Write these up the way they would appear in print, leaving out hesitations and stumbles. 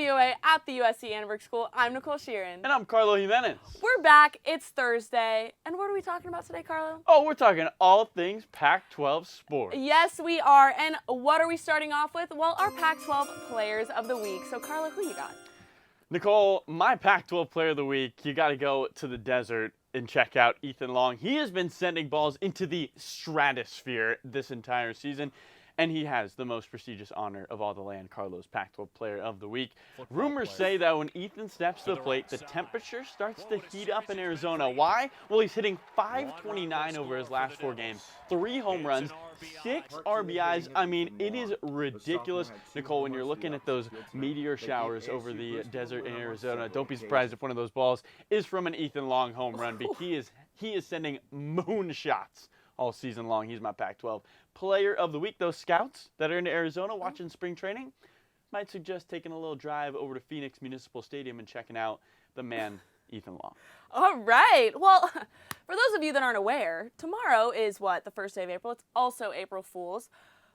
UCOA at the USC Annenberg School. I'm Nicole Sheeran. And I'm Carlo Jimenez. We're back. It's Thursday. And what are we talking about today, Carlo? Oh, we're talking all things Pac-12 sports. Yes, we are. And what are we starting off with? Well, our Pac-12 Players of the Week. So, Carlo, who you got? Nicole, my Pac-12 Player of the Week, you got to go to the desert and check out Ethan Long. He has been sending balls into the stratosphere this entire season. And he has the most prestigious honor of all the land, Carlos, Pac-12 Player of the Week. Rumors say that when Ethan steps to the plate, the temperature starts to heat up in Arizona. Why? Well, he's hitting .529 over his last 4 games, 3 home runs, 6 RBIs. I mean, it is ridiculous. Nicole, when you're looking at those meteor showers over the desert in Arizona, don't be surprised if one of those balls is from an Ethan Long home run, because he is sending moonshots all season long. He's my Pac-12 Player of the Week. Those scouts that are in Arizona watching spring training might suggest taking a little drive over to Phoenix Municipal Stadium and checking out the man, Ethan Long. All right. Well, for those of you that aren't aware, tomorrow is what? The first day of April. It's also April Fool's.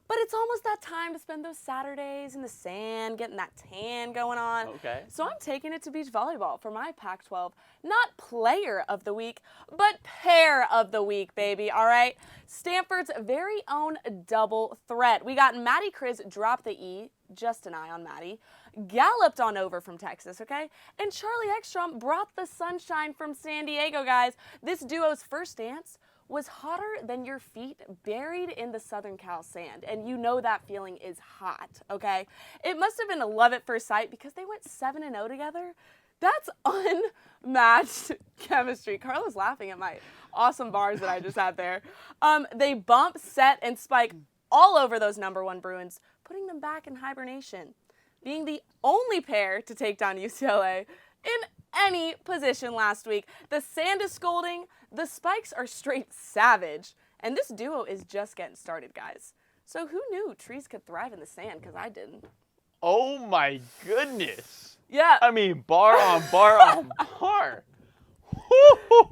But it's almost that time to spend those Saturdays in the sand, getting that tan going on. Okay. So I'm taking it to beach volleyball for my Pac-12, not Player of the Week, but Pair of the Week, baby, all right? Stanford's very own double threat. We got Maddie Kriz, drop the E, just an eye on Maddie, galloped on over from Texas, okay? And Charlie Ekstrom brought the sunshine from San Diego, guys. This duo's first dance was hotter than your feet buried in the Southern Cal sand. And you know that feeling is hot, okay? It must have been a love at first sight because they went 7-0 together. That's unmatched chemistry. Carlo's laughing at my awesome bars that I just had there. They bump, set, and spike all over those #1 Bruins, putting them back in hibernation, being the only pair to take down UCLA in any position last week. The sand is scolding, the spikes are straight savage, and this duo is just getting started, guys. So who knew trees could thrive in the sand? Because I didn't. Oh my goodness. Yeah. I mean, bar on bar on bar.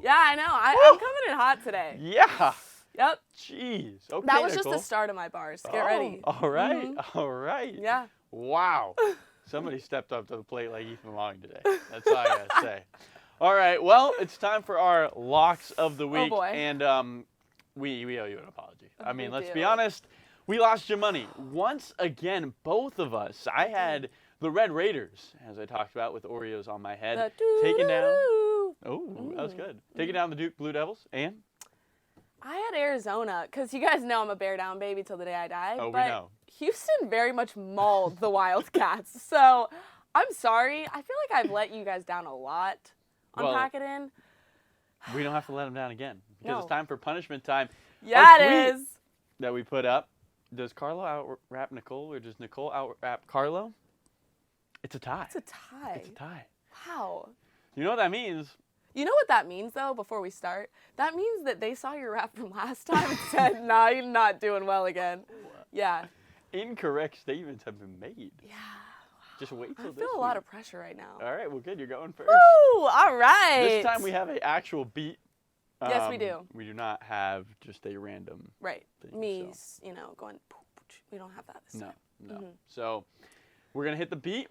Yeah, I know. I'm coming in hot today. Yeah. Yep. Jeez. Okay, That was Nicole. just the start of my bars. Get ready. All right. All right. Yeah. Wow. Somebody stepped up to the plate like Ethan Long today. That's all I got to say. All right. Well, it's time for our locks of the week. Oh, boy. And we owe you an apology. I mean, We let's do. be honest. We lost your money. Once again, both of us. I had the Red Raiders, as I talked about, with Oreos on my head. Taking down. Oh, that was good. Taking down the Duke Blue Devils. And? I had Arizona, because you guys know I'm a bear down baby till the day I die. Oh, we but know. Houston very much mauled the Wildcats. So I'm sorry. I feel like I've let you guys down a lot on Well, Pac It In. We don't have to let them down again, because No. it's time for punishment time. Yeah, Our it tweet is. that we put up. Does Carlo out-rap Nicole, or does Nicole out-rap Carlo? It's a tie. It's a tie. It's a tie. Wow. You know what that means? You know what that means, though, before we start? That means that they saw your rap from last time and said, nah, you're not doing well again. Yeah. Incorrect statements have been made. Yeah. Just wait till I this feel a lot week. of pressure right now. All right, well, good. You're going first. Woo! All right. This time we have an actual beat. Yes, we do. We do not have just a random Right. thing, Me, so. going, poof, poof. We don't have that this No, time. no. So we're going to hit the beat,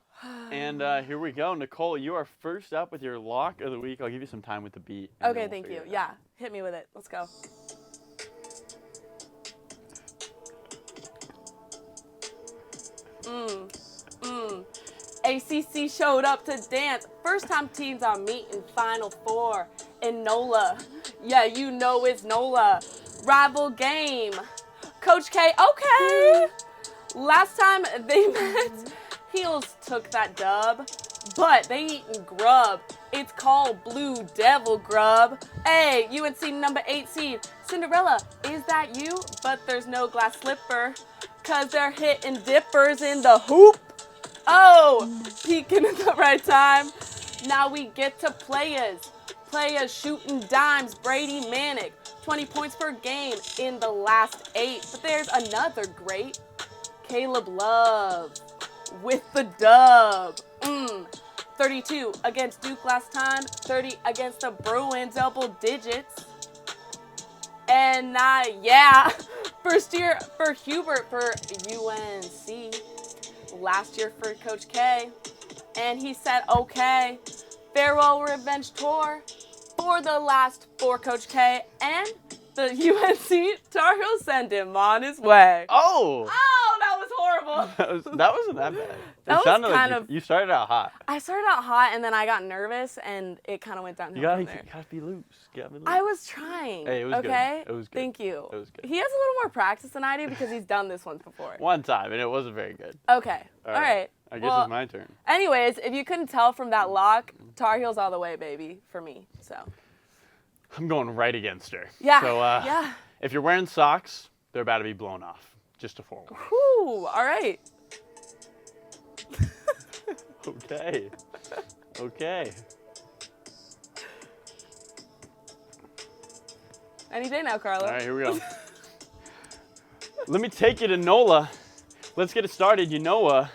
and here we go. Nicole, you are first up with your lock of the week. I'll give you some time with the beat. and Okay, then we'll thank you. figure it Yeah, out. hit me with it. Let's go. ACC showed up to dance. First time teams are meeting Final Four in NOLA. Yeah, you know it's NOLA. Rival game. Coach K, okay. Last time they met, Heels took that dub, but they eating grub. It's called Blue Devil grub. Hey, UNC number 8 seed. Cinderella, is that you? But there's no glass slipper, cause they're hitting dippers in the hoop. Oh, peeking at the right time. Now we get to players. Players shooting dimes. Brady Manick, 20 points per game in the last 8. But there's another great. Caleb Love with the dub. 32 against Duke last time. 30 against the Bruins, double digits. And yeah, first year for Hubert for UNC. Last year for Coach K. And he said, okay, farewell revenge tour for the last for Coach K. And the UNC Tar Heels send him on his way. Oh! Oh, that was horrible. That wasn't that bad. That It was sounded kind like of- you started out hot. I started out hot, and then I got nervous, and it kind of went downhill You from there. gotta be loose. I was trying. Hey, it was good. okay? It was good. Thank you. It was good. He has a little more practice than I do because he's done this once before. One time, and it wasn't very good. Okay. All right. I guess Well, it's my turn. anyways, if you couldn't tell from that lock, Tar Heels all the way, baby, for me. So. I'm going right against her. Yeah. So, yeah. if you're wearing socks, they're about to be blown off. Just a forewarning. Whew. All right. Okay. Okay. Any day now, Carlo. All right, here we go. Let me take you to NOLA. Let's get it started. You know,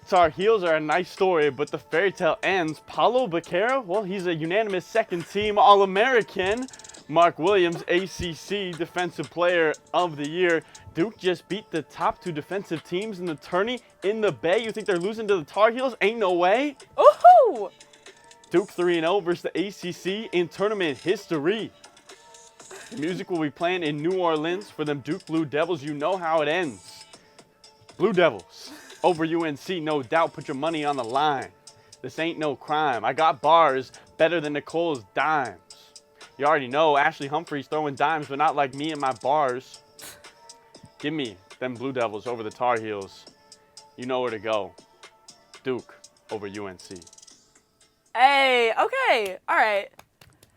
Tar Heels are a nice story, but the fairy tale ends. Paulo Becerra, well, he's a unanimous second-team All-American. Mark Williams, ACC Defensive Player of the Year. Duke just beat the top two defensive teams in the tourney in the Bay. You think they're losing to the Tar Heels? Ain't no way. Ooh! Duke 3-0 versus the ACC in tournament history. The music will be playing in New Orleans for them Duke Blue Devils. You know how it ends. Blue Devils over UNC, no doubt. Put your money on the line. This ain't no crime. I got bars better than Nicole's dimes. You already know Ashley Humphreys throwing dimes, but not like me and my bars. Give me them Blue Devils over the Tar Heels. You know where to go. Duke over UNC. Hey, okay. All right.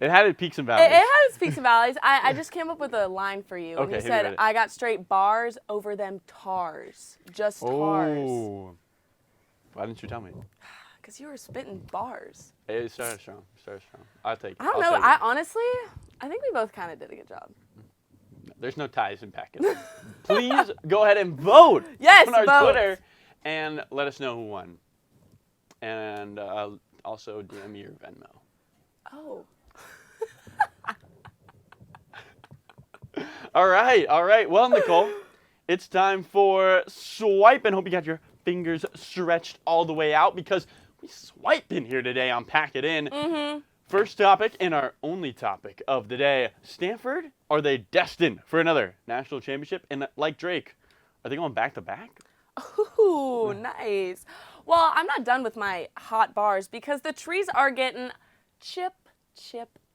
It had its peaks and valleys. It had its peaks and valleys. I just came up with a line for you. Okay, And you hit me said, with it. I got straight bars over them tars. Just tars. Oh. Why didn't you tell me? Because you were spitting bars. Hey, started strong. Started strong. I'll take it. I don't I'll know. take it. I honestly, I think we both kind of did a good job. There's no ties in Pac It In. Please go ahead and vote Yes, on our vote. Twitter and let us know who won. And also DM me your Venmo. Oh. All right. Well, Nicole, it's time for swiping. Hope you got your fingers stretched all the way out because we swiping here today on Pac It In. Mm-hmm. First topic and our only topic of the day. Stanford, are they destined for another national championship? And like Drake, are they going back-to-back? Ooh, nice. Well, I'm not done with my hot bars because the trees are getting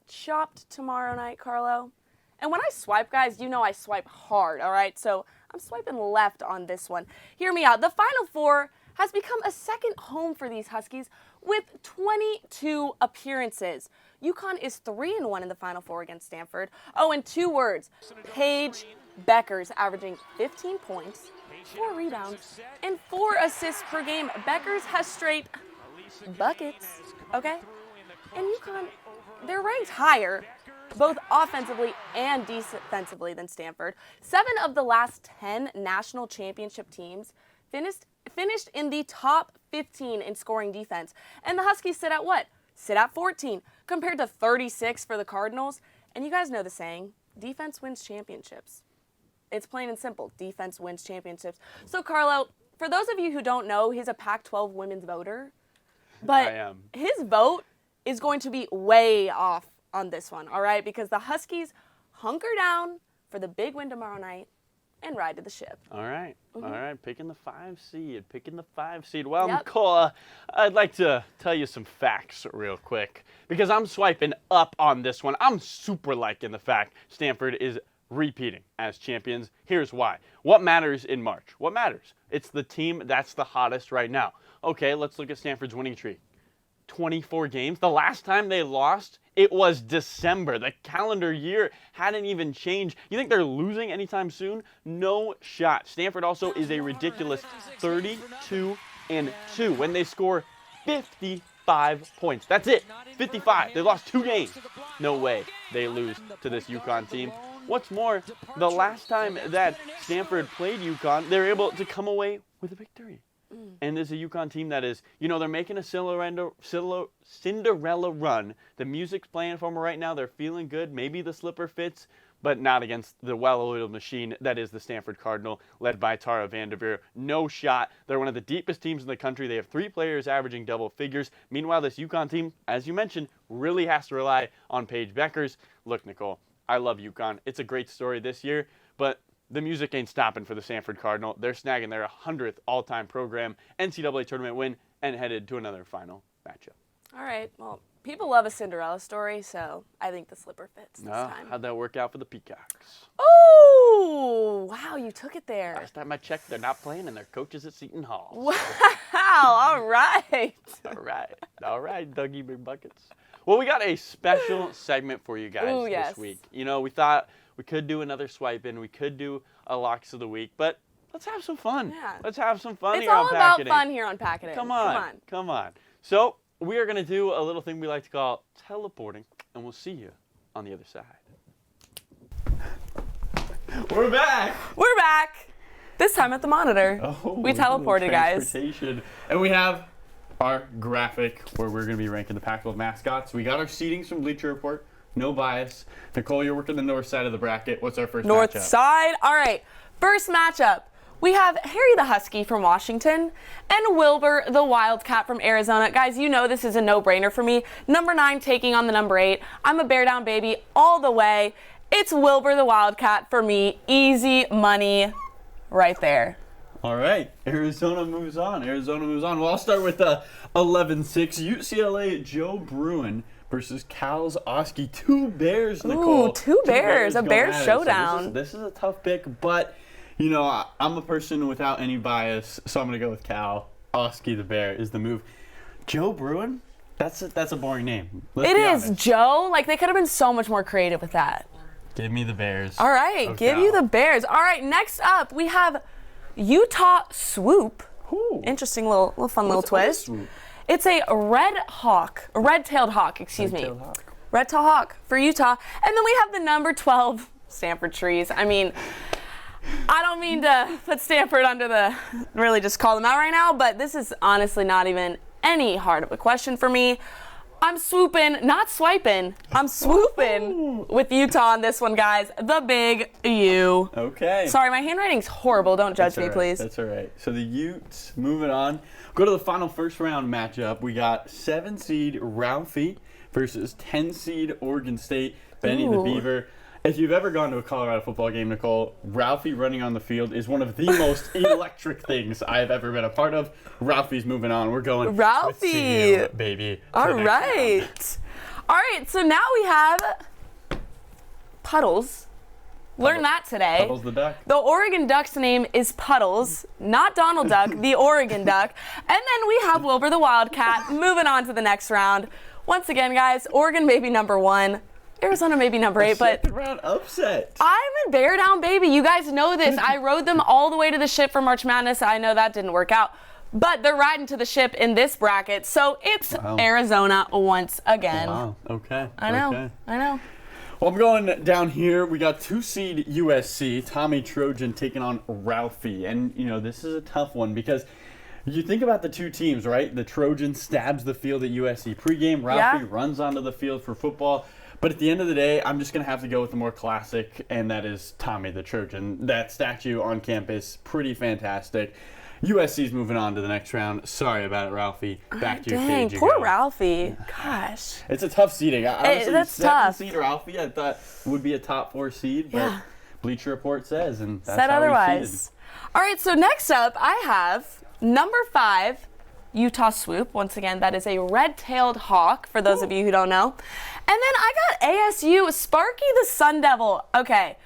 chopped tomorrow night, Carlo. And when I swipe, guys, you know I swipe hard, all right? So I'm swiping left on this one. Hear me out. The Final Four has become a second home for these Huskies with 22 appearances. UConn is 3-1 in the Final Four against Stanford. Oh, and 2 words. Paige Beckers averaging 15 points, 4 rebounds, and 4 assists per game. Beckers has straight buckets, okay? And UConn, they're ranked higher, both offensively and defensively than Stanford. 7 of the last 10 national championship teams finished in the top 15 in scoring defense. And the Huskies sit at what? Sit at 14 compared to 36 for the Cardinals. And you guys know the saying, defense wins championships. It's plain and simple. Defense wins championships. So, Carlo, for those of you who don't know, he's a Pac-12 women's voter. But I am. his vote is going to be way off on this one, all right? Because the Huskies hunker down for the big win tomorrow night and ride to the ship. All right. Mm-hmm. All right. Picking the 5 seed. Well, Yep. Nicole, I'd like to tell you some facts real quick because I'm swiping up on this one. I'm super liking the fact Stanford is repeating as champions. Here's why. What matters in March? What matters? It's the team that's the hottest right now. Okay, let's look at Stanford's winning streak. 24 games. The last time they lost, it was December. The calendar year hadn't even changed. You think they're losing anytime soon? No shot. Stanford also is a ridiculous 32-2 when they score 55 points. That's it. 55. They lost 2 games. No way they lose to this UConn team. What's more, the last time that Stanford played UConn, they were able to come away with a victory. And there's a UConn team that is, they're making a Cinderella run. The music's playing for them right now. They're feeling good. Maybe the slipper fits. but not against the well-oiled machine that is the Stanford Cardinal, led by Tara Vanderveer. No shot. They're one of the deepest teams in the country. They have 3 players averaging double figures. Meanwhile, this UConn team, as you mentioned, really has to rely on Paige Beckers. Look, Nicole, I love UConn. It's a great story this year, but the music ain't stopping for the Stanford Cardinal. They're snagging their 100th all-time program NCAA tournament win and headed to another final matchup. All right. Well, people love a Cinderella story, so I think the slipper fits this time. How'd that work out for the Peacocks? Oh, wow, you took it there. Last time I checked, they're not playing and their coaches at Seton Hall. Wow, all right. All right, Dougie Big Buckets. Well, we got a special segment for you guys this week. You know, we thought we could do another swipe in. We could do a locks of the week, but let's have some fun. Yeah. Let's have some fun It's here on all Pac It about In. fun here on Pac It In. Come on. So we are going to do a little thing we like to call teleporting, and we'll see you on the other side. We're back. We're back. This time at the monitor. We teleported, guys. And we have our graphic where we're going to be ranking the Pac-12 mascots. We got our seedings from Bleacher Report. No bias. Nicole, you're working the north side of the bracket. What's our first North matchup? side. All right. First matchup. We have Harry the Husky from Washington and Wilbur the Wildcat from Arizona. Guys, you know this is a no-brainer for me. Number 9 taking on the number 8. I'm a bear down baby all the way. It's Wilbur the Wildcat for me. Easy money right there. All right. Arizona moves on. Well, I'll start with 11-6. UCLA Joe Bruin versus Cal's Oski. 2 Bears, Nicole. Ooh, 2 Bears. A Bears showdown. So this is a tough pick, but, you know, I'm a person without any bias, so I'm going to go with Cal. Oski the Bear is the move. Joe Bruin? That's a boring name. Let's be honest. Joe. Like, they could have been so much more creative with that. Give me the Bears. All right, give you the Bears. All right, next up, we have Utah Swoop. Ooh. Interesting little fun little twist. Swoop? It's a red-tailed hawk, Red-tailed hawk for Utah. And then we have the number 12 Stanford Trees. I mean, I don't mean to put Stanford really just call them out right now, but this is honestly not even any hard of a question for me. I'm swooping, not swiping. I'm swooping with Utah on this one, guys. The big U. Okay. Sorry, my handwriting's horrible. Don't judge me, please. That's all right. So the Utes, moving on. Go to the final first round matchup. We got 7-seed Ralphie versus 10-seed Oregon State. Benny the Beaver. If you've ever gone to a Colorado football game, Nicole, Ralphie running on the field is one of the most electric things I've ever been a part of. Ralphie's moving on. We're going Ralphie, with CU, baby. All right. All right, so now we have Puddles. Learn that today. Puddles the Duck. The Oregon Duck's name is Puddles, not Donald Duck, the Oregon Duck. And then we have Wilbur the Wildcat moving on to the next round. Once again, guys, Oregon maybe number 1. Arizona maybe number 8, but second round upset. I'm a bear down baby. You guys know this. I rode them all the way to the ship for March Madness. I know that didn't work out, but they're riding to the ship in this bracket, so it's Arizona once again. Wow. Okay. I know. Okay. I know. Well, I'm going down here. We got 2-seed USC, Tommy Trojan taking on Ralphie, and you know this is a tough one because. You think about the two teams, right? The Trojan stabs the field at USC pregame. Ralphie runs onto the field for football. But at the end of the day, I'm just going to have to go with the more classic, and that is Tommy the Trojan. That statue on campus, pretty fantastic. USC's moving on to the next round. Sorry about it, Ralphie. Back to your cage you poor go. Ralphie. Gosh. It's a tough seeding. Honestly, that's tough. 7-seed Ralphie I thought would be a top 4 seed, but Bleacher Report says, and that's said how otherwise. All right, so next up, I have number 5, Utah Swoop. Once again, that is a red-tailed hawk, for those of you who don't know. And then I got ASU, Sparky the Sun Devil. Okay,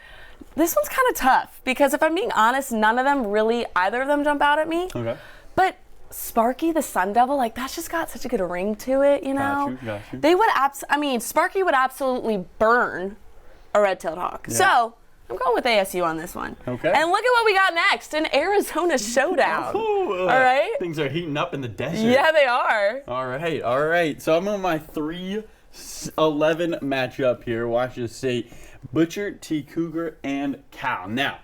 this one's kind of tough, because if I'm being honest, none of them really, either of them jump out at me. Okay. But Sparky the Sun Devil, like, that's just got such a good ring to it, you know? Got you. They would Sparky would absolutely burn a red-tailed hawk. Yeah. So I'm going with ASU on this one. Okay. And look at what we got next, an Arizona showdown. All right? Things are heating up in the desert. Yeah, they are. All right. So I'm on my 3-11 matchup here. Washington State, Butcher, T. Cougar, and Cal. Now,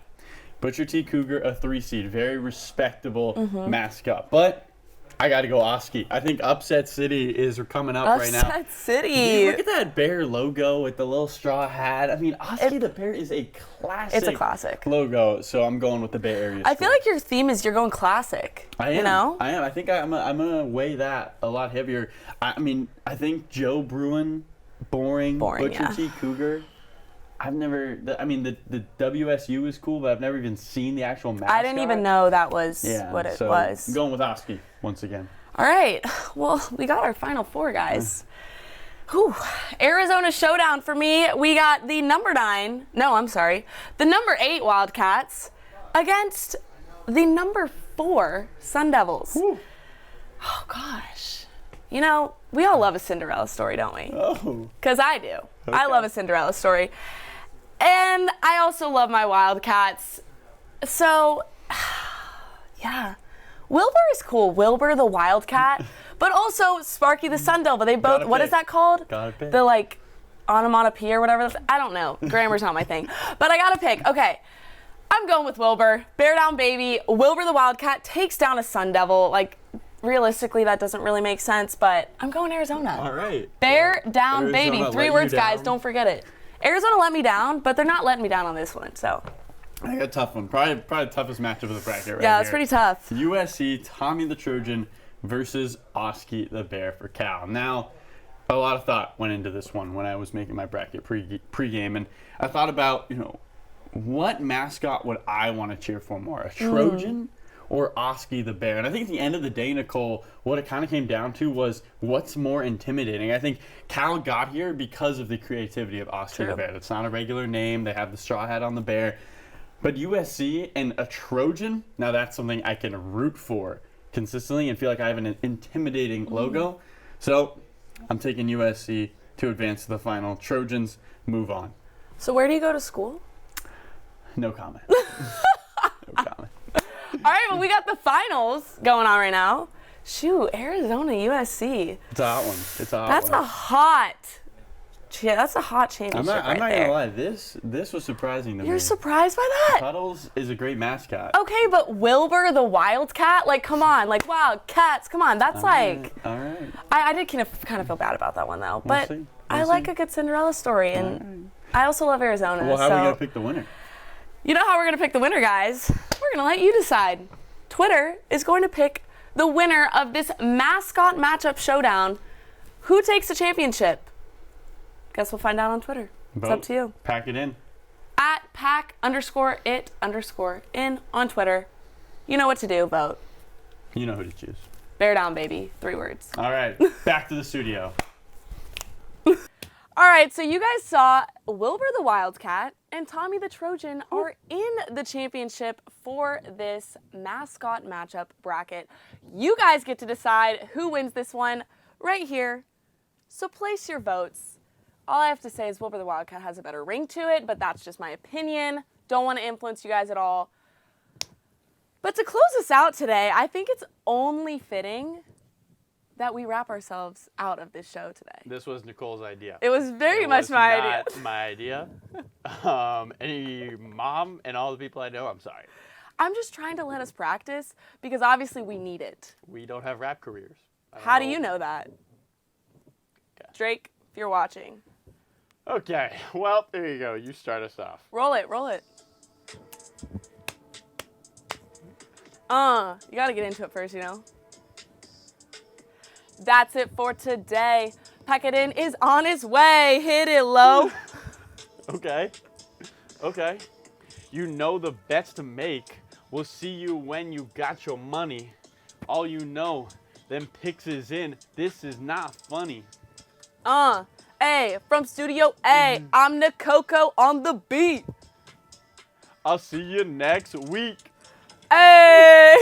Butcher T. Cougar, a 3-seed, very respectable mascot. But I got to go Oski. I think Upset City is coming up right now. Upset City. Look at that bear logo with the little straw hat. I mean, Oski the bear is a classic. It's a classic logo, so I'm going with the Bay Area. I feel like your theme is you're going classic. I am. You know? I am. I think I'm gonna weigh that a lot heavier. I mean, I think Joe Bruin, boring Butcher yeah. T. Cougar. I've never. I mean, the WSU is cool, but I've never even seen the actual mascot. I didn't even know that was what it was. I'm going with Oski once again. All right. Well, we got our final four, guys. Whew. Arizona showdown for me. We got the number 8 Wildcats against the number 4 Sun Devils. Whew. Oh, gosh. You know, we all love a Cinderella story, don't we? Oh. Because I do. Okay. I love a Cinderella story. And I also love my Wildcats. So, yeah. Wilbur is cool. Wilbur the Wildcat. But also Sparky the Sun Devil. They both, what is that called? Gotta pick. The like onomatopoeia or whatever. I don't know. Grammar's not my thing. But I gotta pick. Okay. I'm going with Wilbur. Bear down, baby. Wilbur the Wildcat takes down a Sun Devil. Like, realistically, that doesn't really make sense, but I'm going Arizona. All right. Bear down, Arizona baby. let 3 you words, down. guys. Don't forget it. Arizona let me down, but they're not letting me down on this one. So, I got a tough one. Probably the toughest matchup of the bracket right yeah, here. it's pretty tough. USC, Tommy the Trojan versus Oski the Bear for Cal. Now, a lot of thought went into this one when I was making my bracket pregame, and I thought about, what mascot would I want to cheer for more, a Trojan or Oski the Bear? And I think at the end of the day, Nicole, what it kind of came down to was what's more intimidating. I think Cal got here because of the creativity of Oski the Bear. It's not a regular name. They have the straw hat on the bear. But USC and a Trojan, now that's something I can root for consistently and feel like I have an intimidating logo. So I'm taking USC to advance to the final. Trojans move on. So where do you go to school? No comment. No comment. All right, well, we got the finals going on right now. Shoot, Arizona, USC. It's a hot one. That's a hot. Yeah, that's a hot championship I'm not there. gonna lie. This was surprising to me. You're surprised by that? Cuddles is a great mascot. Okay, but Wilbur the Wildcat, like, come on, like, Wildcats, come on, that's All like. right. I did kind of feel bad about that one though, but see. I like a good Cinderella story, and I also love Arizona. Well, how are we so gonna pick the winner? you know how we're gonna pick the winner, guys? We're gonna let you decide. Twitter is going to pick the winner of this mascot matchup showdown. Who takes the championship? Guess we'll find out on Twitter. Vote. It's up to you. Pack it in. At Pac_it_in on Twitter. You know what to do. Vote. You know who to choose. Bear down, baby. 3 words. All right, back to the studio. All right, so you guys saw Wilbur the Wildcat and Tommy the Trojan are in the championship for this mascot matchup bracket. You guys get to decide who wins this one right here. So place your votes. All I have to say is Wilbur the Wildcat has a better ring to it, but that's just my opinion. Don't want to influence you guys at all. But to close us out today, I think it's only fitting that we wrap ourselves out of this show today. This was Nicole's idea. It was very much my idea. Not my idea. Any mom and all the people I know, I'm sorry. I'm just trying to let us practice because obviously we need it. We don't have rap careers. How do you know that? Okay. Drake, if you're watching. Okay, well, there you go. You start us off. Roll it. You gotta get into it first, you know? That's it for today. Pac It In is on its way. Hit it low. Okay. You know the bets to make. We'll see you when you got your money. All you know, them picks is in. This is not funny. A, from Studio A, I'm Coco on the beat. I'll see you next week. Hey!